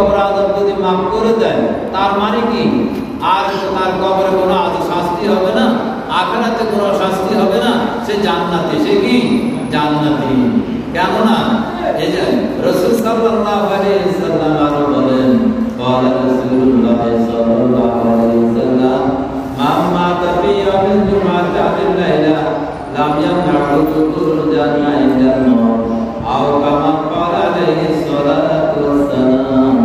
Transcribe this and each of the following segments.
অপরাধ যদি মাফ করে দেয় তার মানে কি আর তার কবরে কোনো শাস্তি হবে না, আখিরাতে কোনো শাস্তি হবে না, সে জান্নাতি। সে কি জান্নাতি? কেননা এই যে রাসূল সাল্লাল্লাহু আলাইহি ওয়াসাল্লাম আরো বলেন, قال رسول الله صلى الله عليه وسلم من مات في يوم الجمعة بالليل لم يمنعه خروج إلى النار أو كما قال عليه الصلاة والسلام।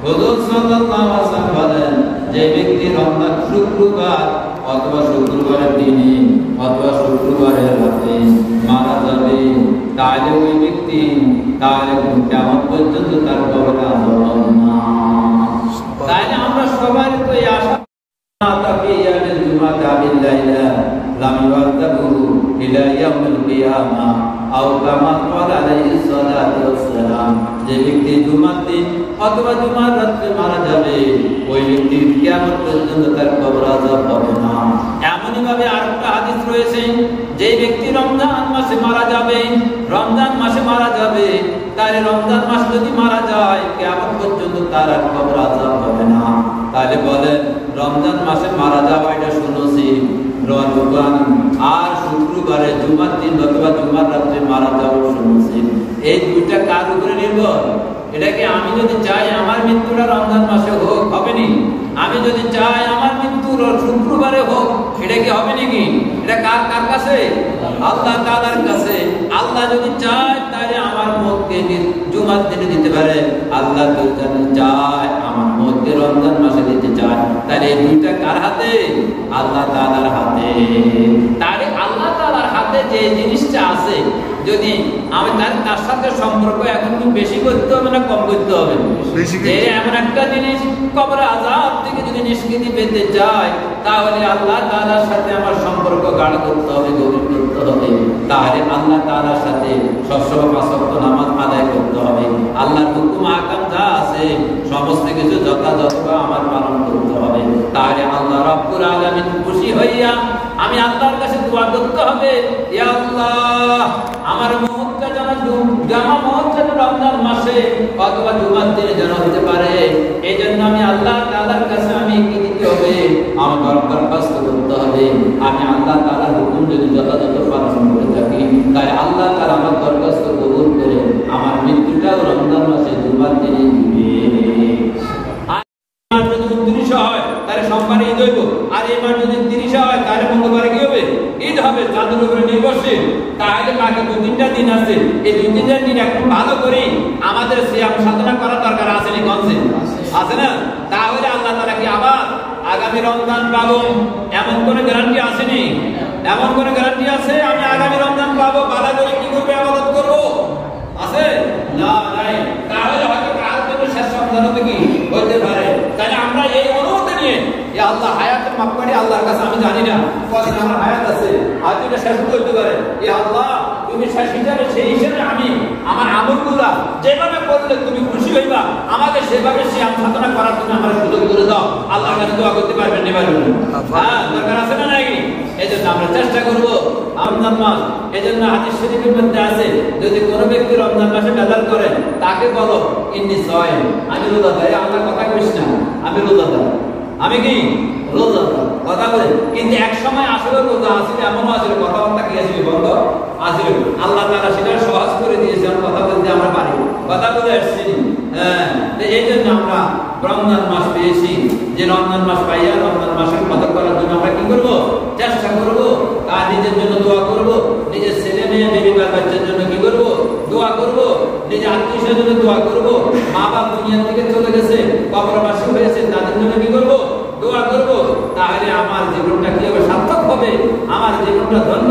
হুজুর সাল্লাল্লাহু আলাইহি ওয়াসাল্লাম বলেন, যে ব্যক্তি রমজান শুক্রবার অথবা শুক্রবারের দিনে অথবা শুক্রবারের রাতে মারা যাবে, তাহলে ওই ব্যক্তি তাহলে কিয়ামত পর্যন্ত তার কবরে আযাব হবে না। তাই আমরা সবাই তো এই আশা তাকিয়াতুল জুমাতা বিল্লাইলা লাম ইওয়াতাবু ইলা ইয়াউমিল কিয়ামা আও কামা ক্বালা আলাইহিস সালাতু ওয়াসসালাম। যে ব্যক্তি জুমার দিন অথবা জুমার রাতে মারা যাবে, ওই ব্যক্তি কিয়ামত পর্যন্ত তার কবর আযাব হবে না। এমনই ভাবে আরেকটা হাদিস রয়েছে, যে ব্যক্তি রমজান মাসে মারা যাবে, রমজান মাসে মারা যাবে, তাহলে রমজান মাস যদি মারা যায় কিয়ামত পর্যন্ত তার আর কবর আযাব হবে না। তাহলে বলেন রমজান মাসে মারা যাওয়া এটা শুনেছি, আর শুক্রবারে জুমার দিন অথবা জুমার রাত্রে মারা যাওয়া শুনেছি, এই দুইটা কার উপরে নির্ভর? এটাকে আমি যদি চাই আমার মৃত্যুটা রমজান মাসে হোক, হবে নি? আমি যদি চাই আমার মৃত্যু শুক্রবারে হোক, এটা কি হবে নাকি? এটা কার কার কাছে? আল্লাহ তাআলার কাছে। আল্লাহ যদি চায় তাহলে আমার মতকে জুমার দিনে দিতে পারে, আল্লাহ যদি চায় আমার মতকে রমজান মাসে দিতে চায়, তাহলে এই দুইটা কার হাতে? আল্লাহ তাআলার হাতে। তাহলে আল্লাহ তাআলার হাতে যে জিনিসটা আছে, যদি আমি তার সাথে সম্পর্ক এখন কি বেশি করতে হবে না কম করতে হবে? এমন একটা জিনিস কবরে আযাব থেকে যদি নিষ্কৃতি পেতে চাই, তাহলে আল্লাহ তাআলার সাথে আমার সম্পর্ক গাঢ় করতে হবে, গভীর করতে হবে। তাহলে আল্লাহ তাআলার সাথে সবসময় পাঁচ ওয়াক্ত নামাজ আদায় করতে হবে। আল্লাহর হুকুম আহকাম যা আছে সমস্ত কিছু যথাযথভাবে আমার পালন করতে হবে। তাহলে আল্লাহ রাব্বুল আলামিন খুশি হইয়া আমি আল্লাহর কাছে দোয়া করতে হবে, ইয়া আল্লাহ আমার মওতটা যেন রমজান মাসে অথবা জুমার দিনে যেন হতে পারে। এই জন্য আমি আল্লাহ তাআলার কাছে আমি কি দিতে হবে? আমার দরখাস্ত করতে হবে। আমি আল্লাহ তাআলার হুকুম যদি যথাযথ পালন করে থাকি, তাই আল্লাহ তাআলা আমার দরখাস্ত কবুল করে আমার মৃত্যুটাও রমজান মাসে জুমার দিনে দিবে। আর যদি 29 হয় তাহলে সোমবারে ঈদ হইব, আর এই মাস যদি 30 হয় তাহলে মঙ্গলবারে কি হবে? ঈদ হবে। চাঁদের উপরে নির্ভরশীল। তাহলে বাকি 2-3টা দিন আছে, এই 2-3টা দিন একটু ভালো করে আমাদের সিয়াম সাধনা করার দরকার আছে নি? কনসে আছে না? তাহলে আল্লাহ তাআলা কি আবার আগামী রমজান পাবো এমন কোনো গ্যারান্টি আছে নি? এমন কোনো গ্যারান্টি আছে আমি আগামী রমজান পাবো? ভালো করে কি করবে? ইবাদত করব আছে না? নাই। তাহলে হয়তো কাল থেকে শেষ রমজান হবে কি হতে পারে। তাহলে আমরা এই অনুমতি নিয়ে আল্লাহ হায়াতের মাপকাঠি আল্লাহর কাছে আমি জানি না কতদিন আমার হায়াত আছে, হয়তো এটা শেষ করতে পারে। আল্লাহ তুমি শেষ হিসাবে, সেই হিসেবে আমি আমার আমলগুলা যেভাবে করলে তুমি খুশি হইবা, আমাকে সেভাবে সিয়াম সাধনা করার জন্য আমার সুযোগ করে দাও। আল্লাহর কাছে দোয়া করতে পারবেন না? হ্যাঁ, দরকার আছে না নাকি? এই জন্য আমরা চেষ্টা করবো রমজান মাস। এই জন্য হাদিস শরীফের মধ্যে আছে, যদি কোনো ব্যক্তি রমজান মাসে বেদাল করে তাকে বলো ইন্নী সাইম, আমি রোজাদার। আল্লাহ কথা কইস না আমি রোজাদার, আমি কি রোজাদার কথা বলে। কিন্তু এক সময় আসলে রোজা আসলে এমনও আসলে কথাবার্তা কি আসলে বন্ধ আসলে আল্লাহ তাআলা সেটা সহজ করে দিয়েছে, কথা বলতে আমরা পারি, কথা বলে আসছি। হ্যাঁ, এই জন্য আমরা রমজান মাস পেয়েছি, যে রমজান মাস পাইয়া রমজান মাসের কথা করার জন্য আমরা কি করবো? চেষ্টা করবো। আর নিজের জন্য দোয়া করবো, নিজের ছেলে মেয়ে বেবি বাচ্চার জন্য কি করবো? দোয়া করবো। নিজের আত্মীয়ের জন্য দোয়া করবো। মা বাপ দুনিয়া থেকে চলে গেছে, কবরবাসী হয়েছে, তাদের জন্য কি করবো? দোয়া করবো। তাহলে আমার জীবনটা কি হবে? সার্থক হবে, আমার জীবনটা ধন্য